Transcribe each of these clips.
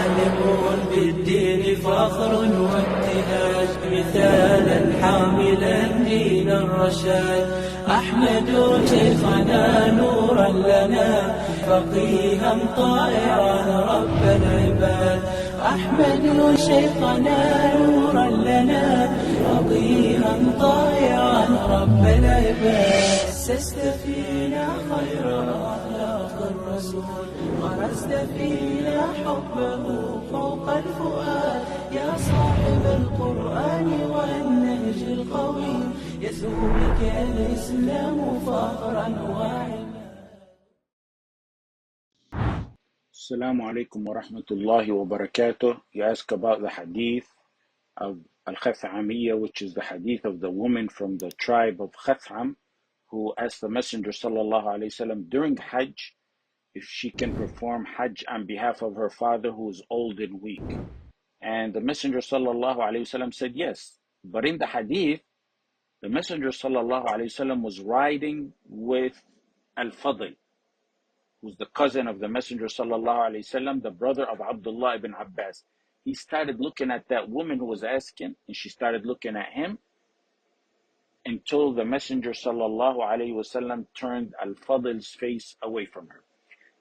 عالم بالدين فخر وابتهاج مثالا حاملا دين الرشاد أحمد شيخنا نورا لنا فقيها طائعا رب العباد أحمد شيخنا نورا لنا فقيها طائعا رب العباد أسست فينا خير أخلاق الرسول غرست فينا حبه فوق الفؤاد يا صاحب القرآن والنهج القويم يسوع بك الإسلام فخرا وعلا. Assalamu alaikum wa rahmatullahi wa barakatuh. You ask about the hadith of al-Kheth'amiyya, which is the hadith of the woman from the tribe of Kheth'am, who asked the Messenger sallallahu alayhi wasallam during Hajj if she can perform Hajj on behalf of her father who is old and weak. And the Messenger sallallahu alayhi wasallam said yes. But in the hadith, the Messenger sallallahu alayhi wasallam was riding with al-Fadl, who's the cousin of the Messenger sallallahu alaihi wasallam, the brother of Abdullah ibn Abbas. He started looking at that woman who was asking, and she started looking at him until the Messenger sallallahu alaihi wasallam turned al-Fadl's face away from her.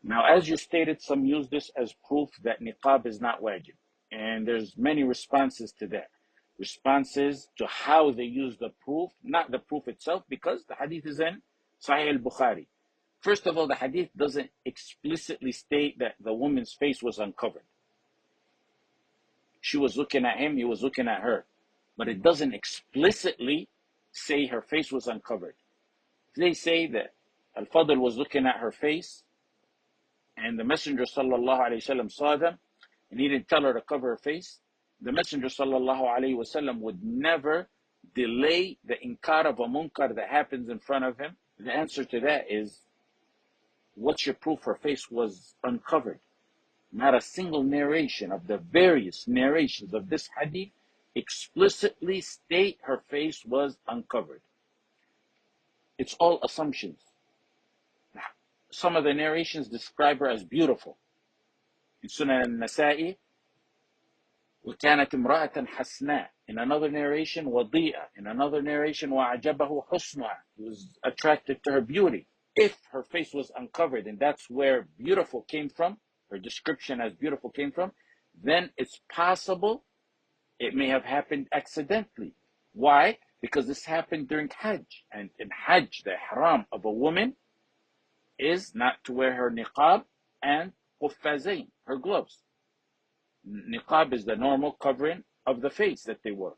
Now, as you stated, some use this as proof that niqab is not wajib, and there's many responses to that. Responses to how they use the proof, not the proof itself, because the hadith is in Sahih al-Bukhari. First of all, the hadith doesn't explicitly state that the woman's face was uncovered. She was looking at him, he was looking at her. But it doesn't explicitly say her face was uncovered. If they say that Al-Fadl was looking at her face, and the Messenger sallallahu alayhi wasallam saw them, and he didn't tell her to cover her face, the Messenger sallallahu alayhi wasallam would never delay the inkar of a munkar that happens in front of him. The answer to that is, what's your proof her face was uncovered? Not a single narration of the various narrations of this hadith explicitly state her face was uncovered. It's all assumptions. Some of the narrations describe her as beautiful. In Sunan al-Nasa'i, وَكَانَتْ امْرَأَةً حَسْنَاء. In another narration, وَضِيئَةً. In another narration, وَعَجَبَهُ حُسْنُهَا. He was attracted to her beauty. If her face was uncovered, and that's where beautiful came from, her description as beautiful came from, then it's possible it may have happened accidentally. Why? Because this happened during Hajj. And in Hajj, the ihram of a woman is not to wear her niqab and quffazain, her gloves. Niqab is the normal covering of the face that they wore.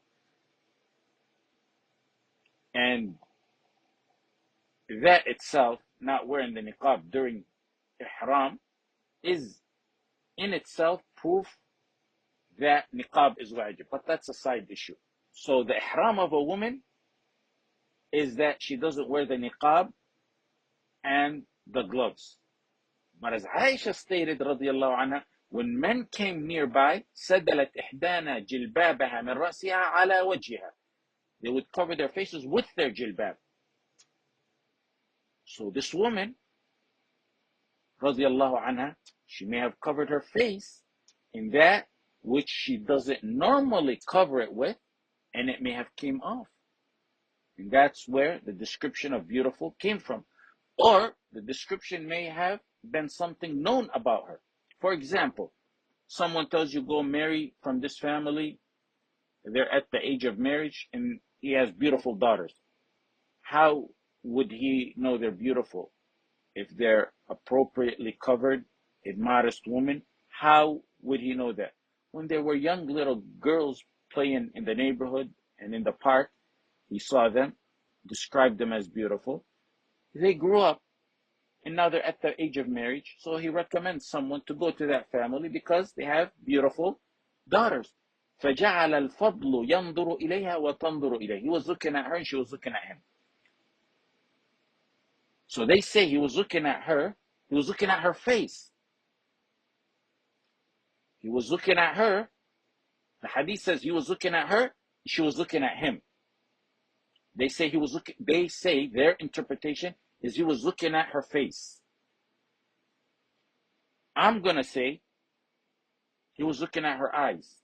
And that itself, not wearing the niqab during ihram, is in itself proof that niqab is wajib. But that's a side issue. So the ihram of a woman is that she doesn't wear the niqab and the gloves. But as Aisha stated, radiyallahu anha, when men came nearby, سَدَلَتْ إِحْدَانَا جِلْبَابَهَا مِنْ رَأْسِهَا عَلَى وَجْهِهَا. They would cover their faces with their jilbab. So this woman, radiyallahu anha, she may have covered her face in that which she doesn't normally cover it with, and it may have came off. And that's where the description of beautiful came from. Or the description may have been something known about her. For example, someone tells you, go marry from this family, they're at the age of marriage, and he has beautiful daughters. How would he know they're beautiful? If they're appropriately covered, a modest woman, how would he know that? When they were young little girls playing in the neighborhood and in the park, he saw them, described them as beautiful. They grew up, and now they're at the age of marriage, so he recommends someone to go to that family because they have beautiful daughters. فَجَعَلَ الْفَضْلُ يَنْظُرُ إِلَيْهَا وَتَنْظُرُ إِلَيْهِ. He was looking at her and she was looking at him. So they say he was looking at her, he was looking at her face. He was looking at her. The hadith says he was looking at her, she was looking at him. They say their interpretation is he was looking at her face. I'm going to say He was looking at her eyes,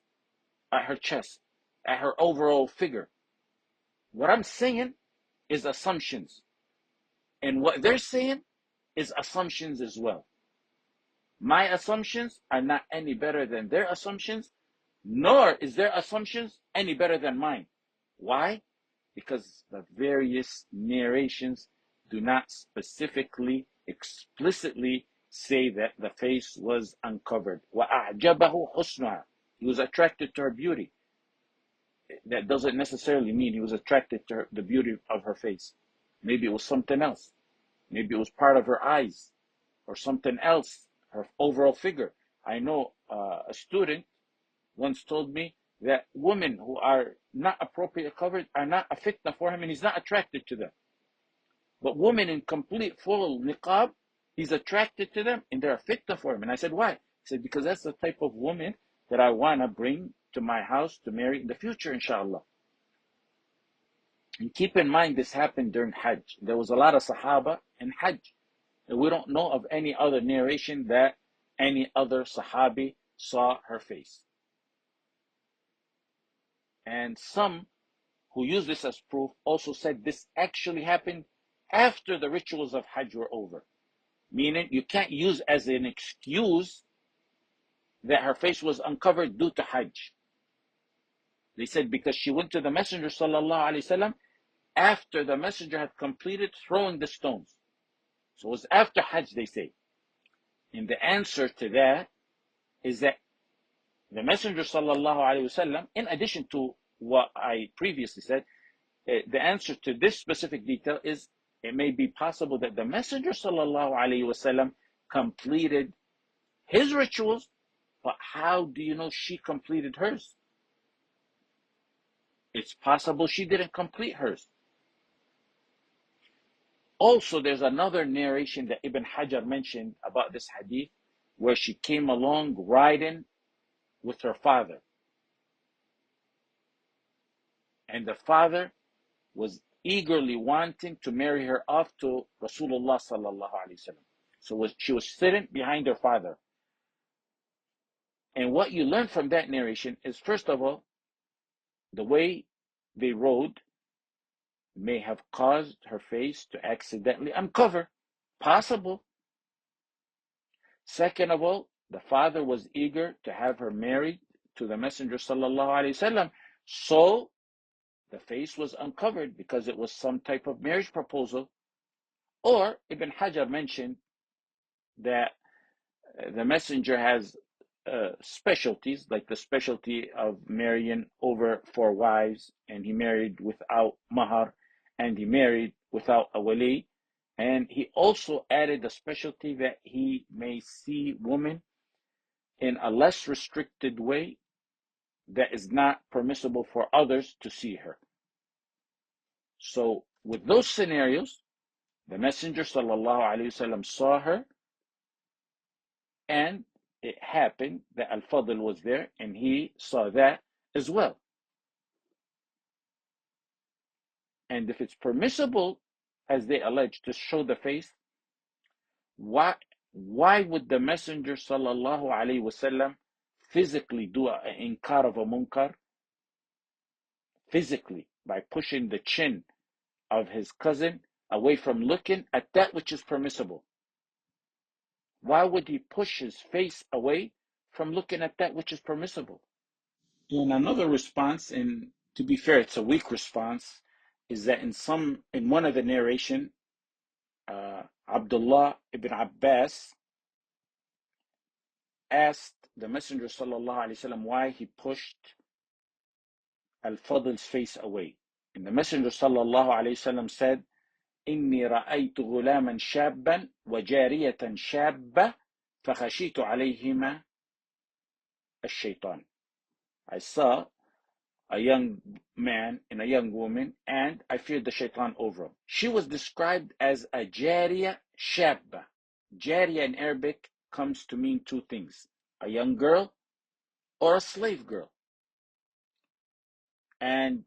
at her chest, at her overall figure. What I'm saying is assumptions. And what they're saying is assumptions as well. My assumptions are not any better than their assumptions, nor is their assumptions any better than mine. Why? Because the various narrations do not specifically, explicitly say that the face was uncovered. وَأَعْجَبَهُ حُسْنُهَا. He was attracted to her beauty. That doesn't necessarily mean he was attracted to the beauty of her face. Maybe it was something else. Maybe it was part of her eyes or something else, her overall figure. I know a student once told me that women who are not appropriately covered are not a fitna for him, and he's not attracted to them. But women in complete full niqab, he's attracted to them and they're a fitna for him. And I said, why? He said, because that's the type of woman that I want to bring to my house to marry in the future, inshallah. And keep in mind, this happened during Hajj. There was a lot of Sahaba in Hajj. And we don't know of any other narration that any other Sahabi saw her face. And some who use this as proof also said this actually happened after the rituals of Hajj were over. Meaning you can't use as an excuse that her face was uncovered due to Hajj. They said because she went to the Messenger sallallahu alaihi wasallam after the Messenger had completed throwing the stones. So it was after Hajj, they say. And the answer to that is that the Messenger sallallahu alaihi wasallam, in addition to what I previously said, the answer to this specific detail is it may be possible that the Messenger sallallahu alaihi wasallam completed his rituals, but how do you know she completed hers? It's possible she didn't complete hers. Also, there's another narration that Ibn Hajar mentioned about this hadith where she came along riding with her father. And the father was eagerly wanting to marry her off to Rasulullah sallallahu alaihi wasallam. So she was sitting behind her father. And what you learn from that narration is, first of all, the way they rode may have caused her face to accidentally uncover. Possible. Second of all, the father was eager to have her married to the Messenger sallallahu alaihi wasallam. So the face was uncovered because it was some type of marriage proposal. Or Ibn Hajar mentioned that the Messenger has specialties, like the specialty of marrying over 4 wives, and he married without mahar, and he married without a wali. And he also added a specialty that he may see women in a less restricted way that is not permissible for others to see her. So with those scenarios, the Messenger sallallahu alaihi wasallam saw her, and it happened that Al-Fadl was there and he saw that as well. And if it's permissible, as they allege, to show the face, why would the Messenger sallallahu alaihi wasallam physically do an inkar of a munkar? Physically, by pushing the chin of his cousin away from looking at that which is permissible. Why would he push his face away from looking at that which is permissible? And another response, and to be fair, it's a weak response, is that in one of the narration, Abdullah ibn Abbas asked the Messenger sallallahu alaihi wasallam why he pushed Al-Fadl's face away. And the Messenger sallallahu alaihi wasallam said, إني رأيت غلاما شابا وجارية شابة فخشيت عليهما الشيطان. I saw a young man and a young woman, and I feared the shaitan over him. She was described as a jariya shabba. Jariya in Arabic comes to mean 2 things: a young girl or a slave girl. And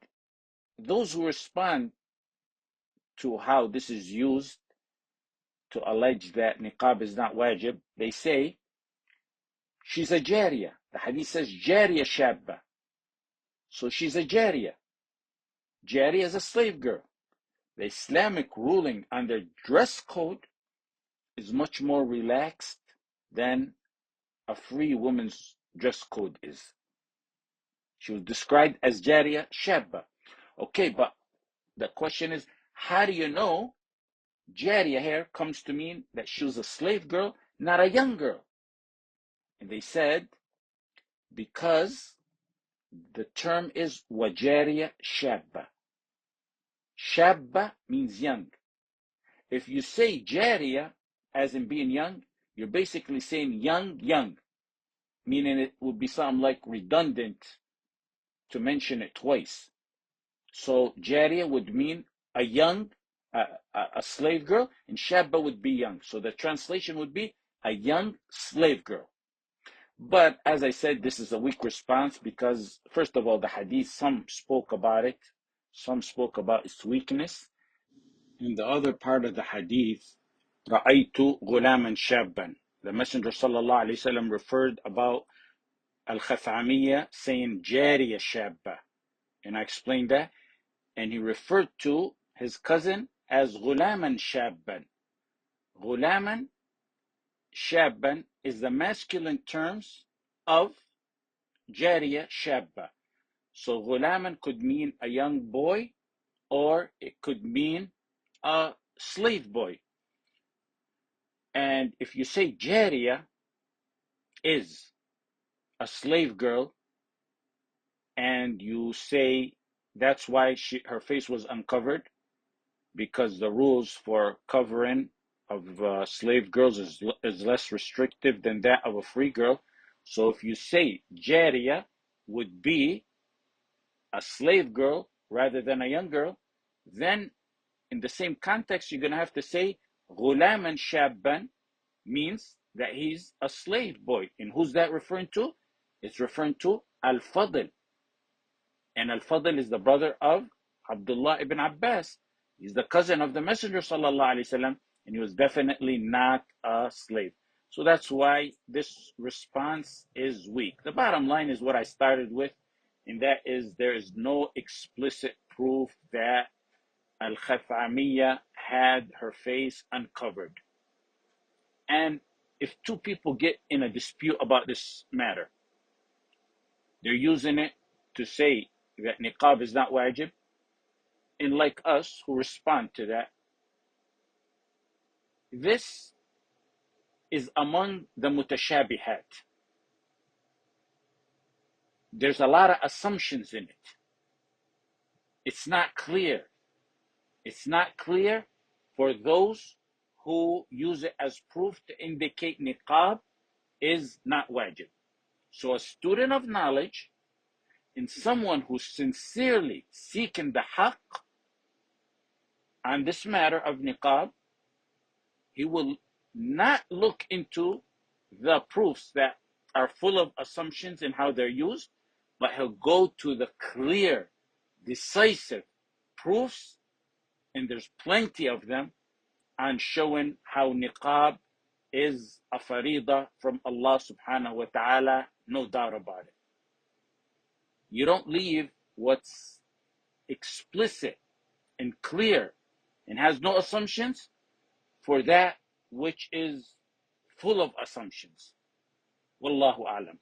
those who respond to how this is used to allege that niqab is not wajib, they say she's a jariyah. The hadith says jariyah shabba. So she's a jariyah. Jariyah is a slave girl. The Islamic ruling on their dress code is much more relaxed than a free woman's dress code is. She was described as jariyah shabba. Okay, but the question is, how do you know jariyah here comes to mean that she was a slave girl, not a young girl? And they said, because the term is wajariyah shabba. Shabba means young. If you say jariyah, as in being young, you're basically saying young, meaning it would be something like redundant to mention it twice. So jariyah would mean a young, a slave girl, and shabba would be young. So the translation would be a young slave girl. But as I said, this is a weak response because, first of all, the hadith, some spoke about it, some spoke about its weakness. In the other part of the hadith, رَأَيْتُ غُلَامًا شَابًا, the Messenger sallallahu alaihi wasallam referred about الخثعمية saying جارية شابة, and I explained that, and he referred to his cousin as غُلَامًا شَابًا. غُلَامًا شَابًا is the masculine terms of جارية شابة. So غُلَامًا could mean a young boy, or it could mean a slave boy. And if you say jariyah is a slave girl, and you say that's why her face was uncovered, because the rules for covering of slave girls is less restrictive than that of a free girl. So if you say jariyah would be a slave girl rather than a young girl, then in the same context, you're going to have to say غُلَامًا شَابًا means that he's a slave boy. And who's that referring to? It's referring to Al-Fadl. And Al-Fadl is the brother of Abdullah ibn Abbas. He's the cousin of the Messenger sallallahu alaihi wasallam, and he was definitely not a slave. So that's why this response is weak. The bottom line is what I started with, and that is there is no explicit proof that Al-Khaf'amiyya had her face uncovered. And if two people get in a dispute about this matter, they're using it to say that niqab is not wajib, and like us who respond to that, this is among the mutashabihat. There's a lot of assumptions in it. It's not clear. It's not clear for those who use it as proof to indicate niqab is not wajib. So a student of knowledge and someone who's sincerely seeking the haqq on this matter of niqab, he will not look into the proofs that are full of assumptions and how they're used, but he'll go to the clear, decisive proofs, and there's plenty of them, on showing how niqab is a farida from Allah subhanahu wa ta'ala, no doubt about it. You don't leave what's explicit and clear and has no assumptions for that which is full of assumptions. Wallahu a'lam.